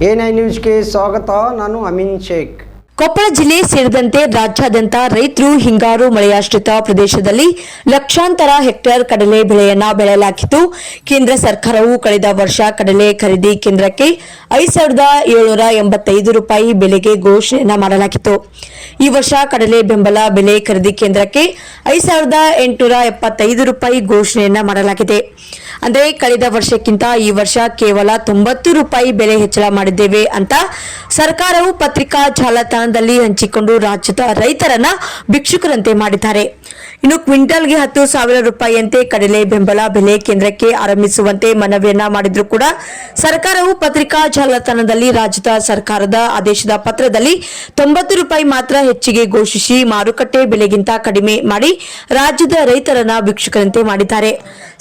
A9 ನ್ಯೂಸ್ಗೆ ಸ್ವಾಗತ. ನಾನು ಅಮೀನ್ ಶೇಖ್. ಕೊಪ್ಪಳ ಜಿಲ್ಲೆ ಸೇರಿದಂತೆ ರಾಜ್ಯಾದ್ಯಂತ ರೈತರು ಹಿಂಗಾರು ಮಳೆಯಾಶ್ರಿತ ಪ್ರದೇಶದಲ್ಲಿ ಲಕ್ಷಾಂತರ ಹೆಕ್ಟೇರ್ ಕಡಲೆ ಬೆಳೆಯನ್ನ ಬೆಳೆಯಲಾಗಿತ್ತು. ಕೇಂದ್ರ ಸರ್ಕಾರವು ಕಳೆದ ವರ್ಷ ಕಡಲೆ ಖರೀದಿ ಕೇಂದ್ರಕ್ಕೆ 5,785 ರೂಪಾಯಿ ಬೆಲೆಗೆ ಘೋಷಣೆ ಮಾಡಲಾಗಿತ್ತು. ಈ ವರ್ಷ ಕಡಲೆ ಬೆಂಬಲ ಬೆಲೆ ಖರೀದಿ ಕೇಂದ್ರಕ್ಕೆ 5,875 ರೂಪಾಯಿ ಘೋಷಣೆಯನ್ನ ಮಾಡಲಾಗಿದೆ. ಅಂದರೆ ಕಳೆದ ವರ್ಷಕ್ಕಿಂತ ಈ ವರ್ಷ ಕೇವಲ 90 ರೂಪಾಯಿ ಬೆಲೆ ಹೆಚ್ಚಳ ಮಾಡಿದ್ದೇವೆ ಅಂತ ಸರ್ಕಾರವು ಪತ್ರಿಕಾ ಜಾಲತಾಣದಲ್ಲಿ ಹಂಚಿಕೊಂಡು ರಾಜ್ಯದ ರೈತರನ್ನ ಭಿಕ್ಷುಕರಂತೆ ಮಾಡಿದ್ದಾರೆ. ಇನ್ನು ಕ್ವಿಂಟಲ್ಗೆ 10,000 ರೂಪಾಯಿಯಂತೆ ಕಡಲೆ ಬೆಂಬಲ ಬೆಲೆ ಕೇಂದ್ರಕ್ಕೆ ಆರಂಭಿಸುವಂತೆ ಮನವಿಯನ್ನ ಮಾಡಿದ್ರು ಕೂಡ ಸರ್ಕಾರವು ಪತ್ರಿಕಾ ಜಾಲತಾಣದಲ್ಲಿ ರಾಜ್ಯದ ಸರ್ಕಾರದ ಆದೇಶದ ಪತ್ರದಲ್ಲಿ 90 ರೂಪಾಯಿ ಮಾತ್ರ ಹೆಚ್ಚಿಗೆ ಘೋಷಿಸಿ ಮಾರುಕಟ್ಟೆ ಬೆಲೆಗಿಂತ ಕಡಿಮೆ ಮಾಡಿ ರಾಜ್ಯದ ರೈತರನ್ನ ಭಿಕ್ಷುಕರಂತೆ ಮಾಡಿದ್ದಾರೆ.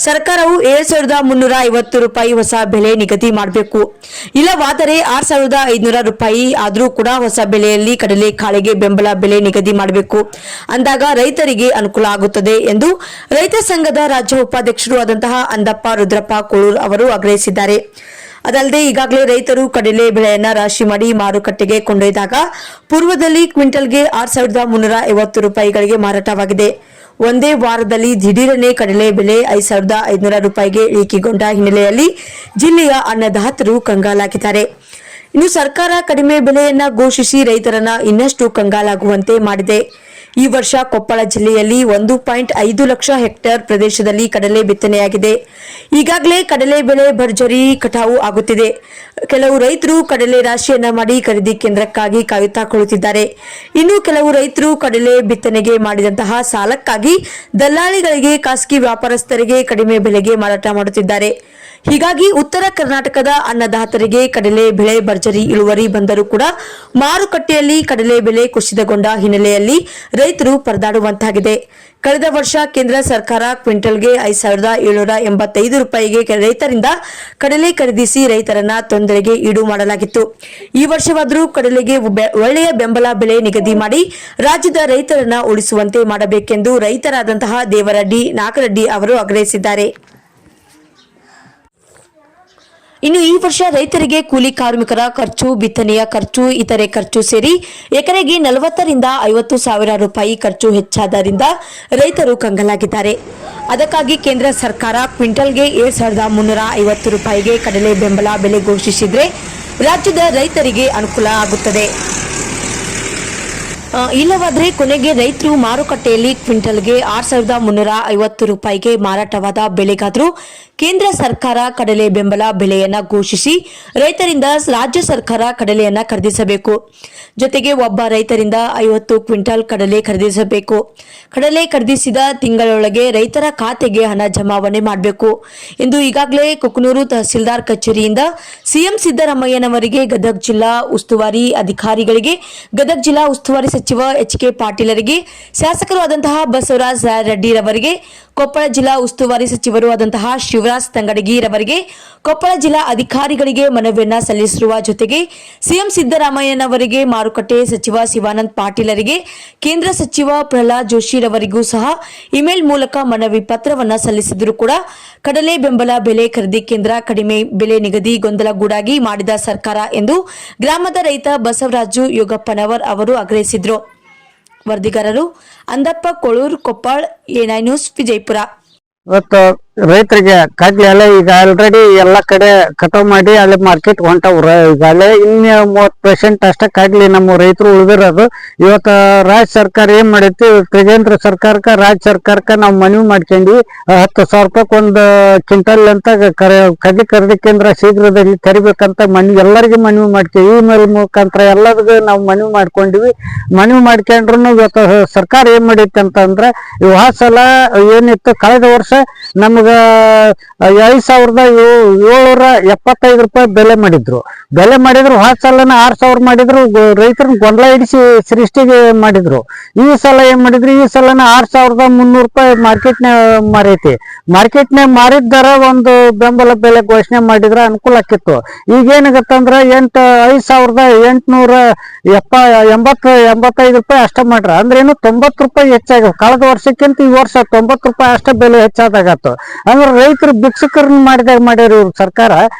ಸರ್ಕಾರವು 7,350 ರೂಪಾಯಿ ಹೊಸ ಬೆಲೆ ನಿಗದಿ ಮಾಡಬೇಕು, ಇಲ್ಲವಾದರೆ 6,500 ರೂಪಾಯಿ ಆದರೂ ಕೂಡ ಹೊಸ ಬೆಲೆಯಲ್ಲಿ ಕಡಲೆ ಕಾಳಿಗೆ ಬೆಂಬಲ ಬೆಲೆ ನಿಗದಿ ಮಾಡಬೇಕು. ಅಂದಾಗ ರೈತರಿಗೆ ಅನುಕೂಲ ಆಗುತ್ತದೆ ಎಂದು ರೈತ ಸಂಘದ ರಾಜ್ಯ ಉಪಾಧ್ಯಕ್ಷರು ಆದಂತಹ ಅಂದಪ್ಪ ರುದ್ರಪ್ಪ ಕೋಳೂರ್ ಅವರು ಆಗ್ರಹಿಸಿದ್ದಾರೆ. ಅದಲ್ಲದೆ ಈಗಾಗಲೇ ರೈತರು ಕಡಲೆ ಬೆಳೆಯನ್ನ ರಾಶಿ ಮಾಡಿ ಮಾರುಕಟ್ಟೆಗೆ ಕೊಂಡೊಯ್ದಾಗ ಪೂರ್ವದಲ್ಲಿ ಕ್ವಿಂಟಲ್ಗೆ 6,350 ರೂಪಾಯಿಗಳಿಗೆ ಮಾರಾಟವಾಗಿದೆ. ಒಂದೇ ವಾರದಲ್ಲಿ ದಿಢೀರನೆ ಕಡಲೆ ಬೆಲೆ 5,500 ರೂಪಾಯಿಗೆ ಇಳಿಕೆಗೊಂಡ ಹಿನ್ನೆಲೆಯಲ್ಲಿ ಜಿಲ್ಲೆಯ ಅನ್ನದಾತರು ಕಂಗಾಲಾಗಿದ್ದಾರೆ. ಇನ್ನು ಸರ್ಕಾರ ಕಡಿಮೆ ಬೆಲೆಯನ್ನ ಘೋಷಿಸಿ ರೈತರನ್ನ ಇನ್ನಷ್ಟು ಕಂಗಾಲಾಗುವಂತೆ ಮಾಡಿದೆ. ಈ ವರ್ಷ ಕೊಪ್ಪಳ ಜಿಲ್ಲೆಯಲ್ಲಿ 1.5 ಲಕ್ಷ ಹೆಕ್ಟೇರ್ ಪ್ರದೇಶದಲ್ಲಿ ಕಡಲೆ ಬಿತ್ತನೆಯಾಗಿದೆ. ಈಗಾಗಲೇ ಕಡಲೆ ಬೆಳೆ ಭರ್ಜರಿ ಕಟಾವು ಆಗುತ್ತಿದೆ. ಕೆಲವು ರೈತರು ಕಡಲೆ ರಾಶಿಯನ್ನ ಮಾಡಿ ಖರೀದಿ ಕೇಂದ್ರಕ್ಕಾಗಿ ಕಾಯುತ್ತಾ ಕುಳಿತಿದ್ದಾರೆ. ಇನ್ನು ಕೆಲವು ರೈತರು ಕಡಲೆ ಬಿತ್ತನೆಗೆ ಮಾಡಿದಂತಹ ಸಾಲಕ್ಕಾಗಿ ದಲ್ಲಾಳಿಗಳಿಗೆ, ಖಾಸಗಿ ವ್ಯಾಪಾರಸ್ಥರಿಗೆ ಕಡಿಮೆ ಬೆಲೆಗೆ ಮಾರಾಟ ಮಾಡುತ್ತಿದ್ದಾರೆ. ಹೀಗಾಗಿ ಉತ್ತರ ಕರ್ನಾಟಕದ ಅನ್ನದಾತರಿಗೆ ಕಡಲೆ ಬೆಳೆ ಭರ್ಜರಿ ಇಳುವರಿ ಬಂದರೂ ಕೂಡ ಮಾರುಕಟ್ಟೆಯಲ್ಲಿ ಕಡಲೆ ಬೆಲೆ ಕುಸಿತಗೊಂಡ ಹಿನ್ನೆಲೆಯಲ್ಲಿ ರೈತರು ಪರದಾಡುವಂತಾಗಿದೆ. ಕಳೆದ ವರ್ಷ ಕೇಂದ್ರ ಸರ್ಕಾರ ಕ್ವಿಂಟಲ್ಗೆ 5,785 ರೂಪಾಯಿಗೆ ರೈತರಿಂದ ಕಡಲೆ ಖರೀದಿಸಿ ರೈತರನ್ನ ತೊಂದರೆಗೆ ಈಡು ಮಾಡಲಾಗಿತ್ತು. ಈ ವರ್ಷವಾದರೂ ಕಡಲೆಗೆ ಒಳ್ಳೆಯ ಬೆಂಬಲ ಬೆಲೆ ನಿಗದಿ ಮಾಡಿ ರಾಜ್ಯದ ರೈತರನ್ನ ಉಳಿಸುವಂತೆ ಮಾಡಬೇಕೆಂದು ರೈತರಾದಂತಹ ದೇವರಡ್ಡಿ ನಾಗರೆಡ್ಡಿ ಅವರು ಆಗ್ರಹಿಸಿದ್ದಾರೆ. ಇನ್ನು ಈ ವರ್ಷ ರೈತರಿಗೆ ಕೂಲಿ ಕಾರ್ಮಿಕರ ಖರ್ಚು, ಬಿತ್ತನೆಯ ಖರ್ಚು, ಇತರೆ ಖರ್ಚು ಸೇರಿ ಎಕರೆಗೆ 40,000ರಿಂದ 50,000 ರೂಪಾಯಿ ಖರ್ಚು ಹೆಚ್ಚಾದ್ದರಿಂದ ರೈತರು ಕಂಗಾಲಾಗಿದ್ದಾರೆ. ಅದಕ್ಕಾಗಿ ಕೇಂದ್ರ ಸರ್ಕಾರ ಕ್ವಿಂಟಲ್ಗೆ 7,350 ರೂಪಾಯಿಗೆ ಕಡಲೆ ಬೆಂಬಲ ಬೆಲೆ ಘೋಷಿಸಿದ್ರೆ ರಾಜ್ಯದ ರೈತರಿಗೆ ಅನುಕೂಲ ಆಗುತ್ತದೆ. ಇಲ್ಲವಾದರೆ ಕೊನೆಗೆ ರೈತರು ಮಾರುಕಟ್ಟೆಯಲ್ಲಿ ಕ್ವಿಂಟಲ್ಗೆ 6,350 ರೂಪಾಯಿಗೆ ಮಾರಾಟವಾದ ಬೆಳೆಗಾದರೂ ಕೇಂದ್ರ ಸರ್ಕಾರ ಕಡಲೆ ಬೆಂಬಲ ಬೆಲೆಯನ್ನ ಘೋಷಿಸಿ ರೈತರಿಂದ ರಾಜ್ಯ ಸರ್ಕಾರ ಕಡಲೆಯನ್ನ ಖರೀದಿಸಬೇಕು. ಜೊತೆಗೆ ಒಬ್ಬ ರೈತರಿಂದ 50 ಕ್ವಿಂಟಲ್ ಕಡಲೆ ಖರೀದಿಸಬೇಕು. ಕಡಲೆ ಖರೀದಿಸಿದ ತಿಂಗಳೊಳಗೆ ರೈತರ ಖಾತೆಗೆ ಹಣ ಜಮಾವಣೆ ಮಾಡಬೇಕು ಎಂದು ಈಗಾಗಲೇ ಕುಕನೂರು ತಹಸೀಲ್ದಾರ್ ಕಚೇರಿಯಿಂದ ಸಿಎಂ ಸಿದ್ದರಾಮಯ್ಯನವರಿಗೆ, ಗದಗ ಜಿಲ್ಲಾ ಉಸ್ತುವಾರಿ ಅಧಿಕಾರಿಗಳಿಗೆ, ಗದಗ ಜಿಲ್ಲಾ ಉಸ್ತುವಾರಿ ಸಚಿವ ಎಚ್.ಕೆ. ಪಾಟೀಲರಿಗೆ, ಶಾಸಕರು ಆದಂತಹ ಬಸವರಾಜ ರೆಡ್ಡಿರವರಿಗೆ, ಕೊಪ್ಪಳ ಜಿಲ್ಲಾ ಉಸ್ತುವಾರಿ ಸಚಿವರು ಆದಂತಹ ಶಿವರಾಜ್ ತಂಗಡಗಿರವರಿಗೆ, ಕೊಪ್ಪಳ ಜಿಲ್ಲಾ ಅಧಿಕಾರಿಗಳಿಗೆ ಮನವಿಯನ್ನ ಸಲ್ಲಿಸಿರುವ ಜೊತೆಗೆ ಸಿಎಂ ಸಿದ್ದರಾಮಯ್ಯನವರಿಗೆ, ಮಾರುಕಟ್ಟೆ ಸಚಿವ ಶಿವಾನಂದ ಪಾಟೀಲರಿಗೆ, ಕೇಂದ್ರ ಸಚಿವ ಪ್ರಹ್ಲಾದ್ ಜೋಶಿರವರಿಗೂ ಸಹ ಇಮೇಲ್ ಮೂಲಕ ಮನವಿ ಪತ್ರವನ್ನ ಸಲ್ಲಿಸಿದರೂ ಕೂಡ ಕಡಲೆ ಬೆಂಬಲ ಬೆಲೆ ಖರೀದಿ ಕೇಂದ್ರ ಕಡಿಮೆ ಬೆಲೆ ನಿಗದಿ ಗೊಂದಲಗೂಡಾಗಿ ಮಾಡಿದ ಸರ್ಕಾರ ಎಂದು ಗ್ರಾಮದ ರೈತ ಬಸವರಾಜು ಯೋಗಪ್ಪನವರ್ ಅವರು ಆಗ್ರಹಿಸಿದರು. ವರದಿಗಾರರು ಅಂದಪ್ಪ ಕೋಳೂರ್, ಕೊಪ್ಪಳ, A9 ನ್ಯೂಸ್, ವಿಜಯಪುರ. ಇವತ್ತು ರೈತರಿಗೆ ಕಡ್ಲೆ ಎಲ್ಲ ಈಗ ಆಲ್ರೆಡಿ ಎಲ್ಲಾ ಕಡೆ ಕಟಾವ್ ಮಾಡಿ ಅಲ್ಲಿ ಮಾರ್ಕೆಟ್ ಹೊಂಟವ್ರ. ಈಗಾಗಲೇ ಇನ್ನು 30% ಅಷ್ಟೇ ಕಡ್ಲಿ ನಮ್ಮ ರೈತರು ಉಳಿದಿರೋದು. ಇವತ್ತು ರಾಜ್ಯ ಸರ್ಕಾರ ಏನ್ ಮಾಡೈತಿ, ಕೇಂದ್ರ ಸರ್ಕಾರಕ್ಕ ರಾಜ್ಯ ಸರ್ಕಾರಕ್ಕ ನಾವು ಮನವಿ ಮಾಡ್ಕೊಂಡ್ವಿ. 10,000 ರೂಪಾಯಿ ಒಂದು ಕ್ವಿಂಟಲ್ ಅಂತ ಕಡ್ಲಿ ಖರೀದಿ ಕೇಂದ್ರ ಶೀಘ್ರದಲ್ಲಿ ತೆರಿಬೇಕಂತ ಎಲ್ಲರಿಗೂ ಮನವಿ ಮಾಡ್ತೀವಿ. ಇಮೇಲ್ ಮುಖಾಂತರ ಎಲ್ಲರಿಗೂ ನಾವು ಮನವಿ ಮಾಡ್ಕೊಂಡಿವಿ. ಮನವಿ ಮಾಡ್ಕೊಂಡ್ರು ಇವತ್ತು ಸರ್ಕಾರ ಏನ್ ಮಾಡೈತಿ ಅಂತಂದ್ರೆ, ಈ ಸಲ ಏನಿತ್ತು ಕಳೆದ ವರ್ಷ ನಮ್ಗ 5,775 ರೂಪಾಯಿ ಬೆಲೆ ಮಾಡಿದ್ರು. ಸಲನ 6,000 ಮಾಡಿದ್ರು. ರೈತರನ್ನ ಗೊಂದಲ ಹಿಡಿಸಿ ಸೃಷ್ಟಿಗೆ ಮಾಡಿದ್ರು. ಈ ಸಲ ಏನ್ ಮಾಡಿದ್ರು, ಈ ಸಲನ 6,300 ರೂಪಾಯಿ ಮಾರ್ಕೆಟ್ನ ಮಾರೈತಿ. ಮಾರ್ಕೆಟ್ನಾಗ ಮಾರಿದ್ದಾರ ಒಂದು ಬೆಂಬಲ ಬೆಲೆ ಘೋಷಣೆ ಮಾಡಿದ್ರ ಅನುಕೂಲ ಆಕಿತ್ತು. ಈಗ ಏನಾಗತ್ತಂದ್ರ 5,885 ರೂಪಾಯಿ ಅಷ್ಟ ಮಾಡ್ರ. ಅಂದ್ರೆ ಏನು 90 ರೂಪಾಯಿ ಹೆಚ್ಚಾಗ. ಕಳೆದ ವರ್ಷಕ್ಕಿಂತ ಈ ವರ್ಷ 90 ರೂಪಾಯಿ ಅಷ್ಟ ಬೆಲೆ ಹೆಚ್ಚಾದಾಗತ್ತು. ಅಂದ್ರೆ ರೈತರು ಭಿಕ್ಷುಕರನ್ನ ಮಾಡಿದಾಗ ಮಾಡ್ಯಾರ ಇವ್ರ ಸರ್ಕಾರ.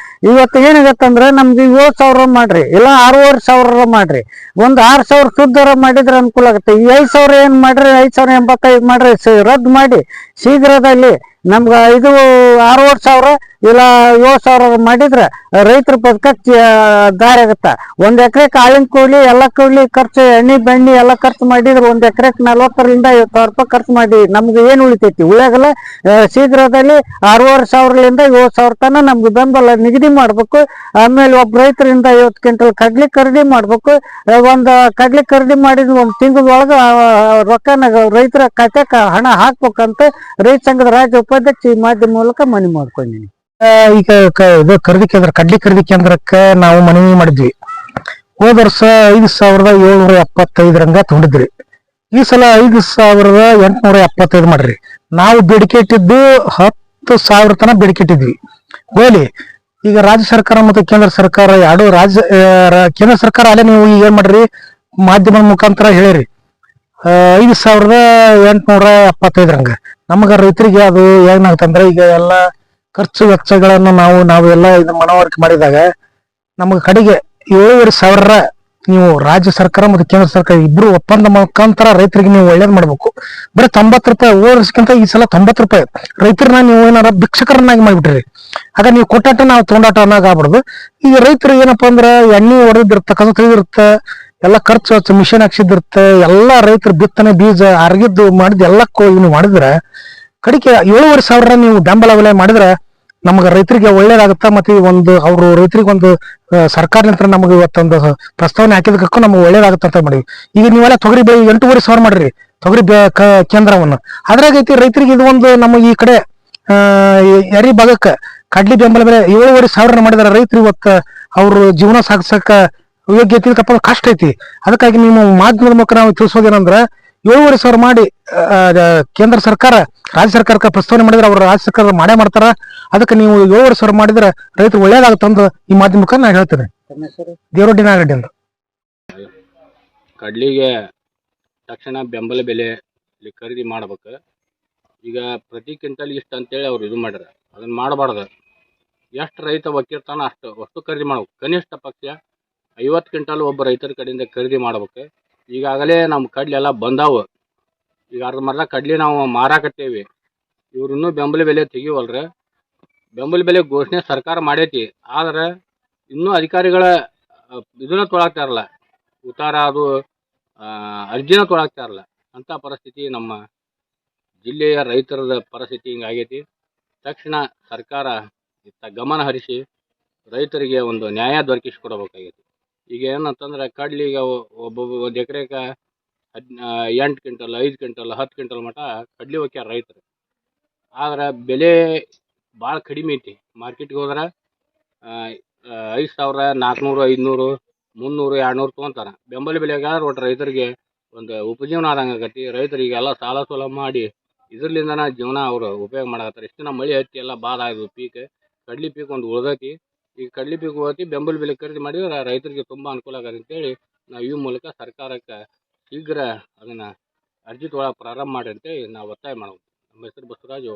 ಇವತ್ತು ಏನಾಗತ್ತಂದ್ರೆ ನಮ್ಗೆ 7,000 ಮಾಡ್ರಿ, ಇಲ್ಲ 6,500 ಮಾಡ್ರಿ, ಒಂದು 6,000 ಶುದ್ಧರ ಮಾಡಿದ್ರೆ ಅನುಕೂಲ ಆಗುತ್ತೆ. ಈ 5,000 ಏನ್ ಮಾಡ್ರಿ, 5,085 ಮಾಡ್ರಿ, ರದ್ದು ಮಾಡಿ ಶೀಘ್ರದಲ್ಲಿ ನಮ್ಗೆ ಇದು 6,500 ಇಲ್ಲ 7,000 ಮಾಡಿದ್ರೆ ರೈತರ ಬದುಕಕ್ಕೆ ದಾರಿ ಆಗುತ್ತ. 1 ಎಕರೆ ಕಾಳಿನ ಕೂಲಿ ಎಲ್ಲ ಕೂಲಿ ಖರ್ಚು, ಎಣ್ಣೆ ಬೆಣ್ಣೆ ಎಲ್ಲ ಖರ್ಚು ಮಾಡಿದ್ರೆ 1 ಎಕರೆಗೆ 40,000 50,000 ರೂಪಾಯಿ ಖರ್ಚು ಮಾಡಿ ನಮ್ಗೆ ಏನು ಉಳಿತೈತಿ? ಉಳಿಯಾಗಲ್ಲ. ಶೀಘ್ರದಲ್ಲಿ 6,500ರಿಂದ 7,000 ತನಕ ನಮ್ಗೆ ಬೆಂಬಲ ನಿಗದಿ ಮಾಡ್ಬೇಕು. ಆಮೇಲೆ ಒಬ್ಬ ರೈತರಿಂದ 50 ಕ್ವಿಂಟಲ್ ಕಡ್ಲಿ ಖರೀದಿ ಮಾಡ್ಬೇಕು. ಒಂದು ಕಡ್ಲಿ ಖರೀದಿ ಮಾಡಿದ 1 ತಿಂಗಳೊಳಗೆ ರೊಕ್ಕನ ರೈತರ ಖಾತೆಗೆ ಹಣ ಹಾಕ್ಬೇಕಂತ ರೈತ ಸಂಘದ ರಾಜ್ಯ ಉಪಾಧ್ಯಕ್ಷ ಈ ಮಾಧ್ಯಮ ಮೂಲಕ ಮನವಿ ಮಾಡ್ಕೊಂಡಿನಿ. ಈಗ ಇದು ಖರೀದಿ ಕೇಂದ್ರ, ಕಡ್ಲಿ ಖರೀದಿ ಕೇಂದ್ರಕ್ಕೆ ನಾವು ಮನವಿ ಮಾಡಿದ್ವಿ. ಹೋದ ವರ್ಷ 5,775 ತಗೊಂಡಿದ್ರಿ. ಈ ಸಲ 5,875 ಮಾಡ್ರಿ. ನಾವು ಬೇಡಿಕೆ ಇಟ್ಟಿದ್ದು 10,000 ತನಕ ಬೇಡಿಕೆ ಇಟ್ಟಿದ್ವಿ. ಹೋಲಿ ಈಗ ರಾಜ್ಯ ಸರ್ಕಾರ ಮತ್ತು ಕೇಂದ್ರ ಸರ್ಕಾರ ಎರಡು ಕೇಂದ್ರ ಸರ್ಕಾರ ಅಲ್ಲೇ ನೀವು ಈಗ ಏನ್ ಮಾಡ್ರಿ, ಮಾಧ್ಯಮದ ಮುಖಾಂತರ ಹೇಳಿರಿ 5,875 ನಮಗ ರೈತರಿಗೆ ಅದು ಏನಾಗ್ತಂದ್ರೆ, ಈಗ ಎಲ್ಲ ಖರ್ಚು ವೆಚ್ಚಗಳನ್ನು ನಾವೆಲ್ಲ ಇದು ಮನವರಿಕೆ ಮಾಡಿದಾಗ ನಮಗೆ ಕಡೆಗೆ 7,500 ನೀವು ರಾಜ್ಯ ಸರ್ಕಾರ ಮತ್ತು ಕೇಂದ್ರ ಸರ್ಕಾರ ಇಬ್ರು ಒಪ್ಪಂದ ಮುಖಾಂತರ ರೈತರಿಗೆ ನೀವು ಒಳ್ಳೇದ್ ಮಾಡ್ಬೇಕು. ಬರೀ 90 ರೂಪಾಯಿ ಹೋದ ವರ್ಷಕ್ಕಿಂತ ಈ ಸಲ 90 ರೂಪಾಯಿ ರೈತರನ್ನ ನೀವು ಏನಾರ ಭಿಕ್ಷಕರನ್ನಾಗಿ ಮಾಡಿಬಿಟ್ರಿ. ಆಗ ನೀವು ಕೊಟ್ಟಾಟ ನಾವು ತೊಗೊಂಡಾಟ ಅನ್ನೋದು ಆಗ್ಬಾರ್ದು. ಈಗ ರೈತರು ಏನಪ್ಪಾ ಅಂದ್ರೆ ಎಣ್ಣೆ ಹೊಡೆದಿರುತ್ತೆ, ಕಸ ತೆಗೆದಿರುತ್ತೆ, ಎಲ್ಲ ಖರ್ಚು ಮಿಷನ್ ಹಾಕ್ಸಿದಿರುತ್ತೆ, ಎಲ್ಲಾ ರೈತರು ಬಿತ್ತನೆ ಬೀಜ ಅರಗಿದ್ದು ಮಾಡಿದ್ ಎಲ್ಲಕ್ಕೂ ಇವ್ನು ಮಾಡಿದ್ರೆ ಕಡಿಕೆ 7,500 ನೀವು ಬೆಂಬಲ ಬೆಲೆ ಮಾಡಿದ್ರೆ ನಮ್ಗೆ ರೈತರಿಗೆ ಒಳ್ಳೇದಾಗುತ್ತಾ. ಮತ್ತೆ ಒಂದು ಅವರು ರೈತರಿಗೆ ಒಂದು ಸರ್ಕಾರದಿಂದ ನಮಗೆ ಇವತ್ತೊಂದು ಪ್ರಸ್ತಾವನೆ ಹಾಕಿದಕ್ಕೂ ನಮ್ಗೆ ಒಳ್ಳೇದಾಗುತ್ತೆ ಅಂತ ಮಾಡಿವಿ. ಈಗ ನೀವೆಲ್ಲ ತೊಗರಿ ಬೆಳೆ 8,500 ಮಾಡ್ರಿ ತೊಗರಿ ಕೇಂದ್ರವನ್ನು. ಅದ್ರಾಗೈತಿ ರೈತರಿಗೆ ಇದು ಒಂದು ನಮ್ಮ ಈ ಕಡೆ ಎರಿ ಭಾಗಕ್ಕೆ ಕಡ್ಲಿ ಬೆಂಬಲ ಬೆಲೆ 7,500 ಮಾಡಿದಾರೆ. ರೈತರು ಇವತ್ತು ಅವ್ರ ಜೀವನ ಸಾಗಿಸಕ ಯೋಗ್ಯತೆ ತಪ್ಪ ಕಷ್ಟ ಐತಿ. ಅದಕ್ಕಾಗಿ ನೀವು ಮಾಧ್ಯಮದ ಮೂಲಕ ನಾವು ತಿಳಿಸೋದೇನಂದ್ರೆ 7,500 ಮಾಡಿ ಕೇಂದ್ರ ಸರ್ಕಾರ ರಾಜ್ಯ ಸರ್ಕಾರಕ್ಕೆ ಪ್ರಸ್ತಾವನೆ ಮಾಡಿದ್ರೆ ಅವ್ರು ರಾಜ್ಯ ಸರ್ಕಾರ ಮಾಡೇ ಮಾಡ್ತಾರ. ಅದಕ್ಕೆ ನೀವು 7,500 ಮಾಡಿದ್ರೆ ರೈತರು ಒಳ್ಳೇದಾಗುತ್ತಂದು ಈ ಮಾಧ್ಯಮಕ್ಕೆ ನಾನು ಹೇಳ್ತೇನೆ. ದೇವರೊಡ್ಡಿ ನಾಗರೆಡ್ಡಿ ಅಂತ. ಕಡ್ಲಿಗೆ ತಕ್ಷಣ ಬೆಂಬಲ ಬೆಲೆ ಖರೀದಿ ಮಾಡ್ಬೇಕು. ಈಗ ಪ್ರತಿ ಕ್ವಿಂಟಲ್ ಇಷ್ಟು ಅಂತೇಳಿ ಅವ್ರು ಇದು ಮಾಡ್ಯಾರ, ಅದನ್ನ ಮಾಡಬಾರ್ದು. ಎಷ್ಟು ರೈತ ಒಕ್ಕಿರ್ತಾನ ಅಷ್ಟು ಖರೀದಿ ಮಾಡ್ಬೇಕು. ಕನಿಷ್ಠ ಪಕ್ಷ 50 ಕ್ವಿಂಟಲ್ ಒಬ್ಬ ರೈತರ ಕಡೆಯಿಂದ ಖರೀದಿ ಮಾಡ್ಬೇಕು. ಈಗಾಗಲೇ ನಮ್ಮ ಕಡ್ಲಿ ಎಲ್ಲ ಬಂದಾವು. ಈಗ ಅರ್ಧಂಬರ್ಧ ಕಡ್ಲಿ ನಾವು ಮಾರಾಕತ್ತೇವಿ. ಇವ್ರು ಇನ್ನೂ ಬೆಂಬಲ ಬೆಲೆ ತೆಗಿವಲ್ರ. ಬೆಂಬಲ ಬೆಲೆ ಘೋಷಣೆ ಸರ್ಕಾರ ಮಾಡೈತಿ, ಆದ್ರೆ ಇನ್ನೂ ಅಧಿಕಾರಿಗಳ ಇದನ್ನ ತೊಳಾಗ್ತಾ ಇರಲ್ಲ, ಉತ್ತಾರ ಅದು ಅರ್ಜಿನ ತೊಳಾಗ್ತಾ ಇರಲ್ಲ. ಅಂಥ ಪರಿಸ್ಥಿತಿ ನಮ್ಮ ಜಿಲ್ಲೆಯ ರೈತರದ ಪರಿಸ್ಥಿತಿ ಹಿಂಗಾಗೈತಿ. ತಕ್ಷಣ ಸರ್ಕಾರ ಇತ್ತ ಗಮನ ಹರಿಸಿ ರೈತರಿಗೆ ಒಂದು ನ್ಯಾಯ ದೊರಕಿಸಿಕೊಡಬೇಕಾಗೈತಿ. ಈಗ ಏನಂತಂದ್ರೆ ಕಡ್ಲಿಗೆ ಒಂದು ಎಕರೆಗೆ 8 ಕ್ವಿಂಟಲ್ 5 ಕ್ವಿಂಟಲ್ 10 ಕ್ವಿಂಟಲ್ ಮಟ ಕಡ್ಲಿ ಒಕ್ಕ್ಯಾರ ರೈತರು. ಆದ್ರೆ ಬೆಲೆ ಭಾಳ ಕಡಿಮೆ ಐತಿ. ಮಾರ್ಕೆಟ್ಗೆ ಹೋದ್ರೆ 5,000 400 500 300 200 ತೊಗೊಂತಾರೆ. ಬೆಂಬಲ ಬೆಲೆಗೆ ಒಟ್ಟು ರೈತರಿಗೆ ಒಂದು ಉಪಜೀವನ ಆದಂಗೆ ಆಗತಿ. ರೈತರಿಗೆಲ್ಲ ಸಾಲ ಸೋಲ ಮಾಡಿ ಇದರ್ಲಿಂದನ ಜೀವನ ಅವರು ಉಪಯೋಗ ಮಾಡಕತ್ತಾರೆ. ಇಷ್ಟು ದಿನ ಮಳೆ ಹತ್ತಿ ಎಲ್ಲ ಬಾದ ಆಗೋದು ಪೀಕ್, ಕಡ್ಲಿ ಪೀಕ್ ಒಂದು ಉಳ್ದೈತಿ. ಈಗ ಕಡ್ಲಿ ಪೀಕ್ ಹೋಗಿ ಬೆಂಬಲ ಬೆಲೆ ಖರೀದಿ ಮಾಡಿದ್ರೆ ರೈತರಿಗೆ ತುಂಬ ಅನುಕೂಲ ಆಗತ್ತೆ ಅಂತೇಳಿ ನಾವು ಈ ಮೂಲಕ ಸರ್ಕಾರಕ್ಕೆ ಶೀಘ್ರ ಅದನ್ನು ಅರ್ಜಿ ತೊಗೊಳಕ್ಕೆ ಪ್ರಾರಂಭ ಮಾಡಿ ಅಂತೇಳಿ ನಾವು ಒತ್ತಾಯ ಮಾಡ್ಬೋದು. ನಮ್ಮ ಹೆಸರು ಬಸವರಾಜ್.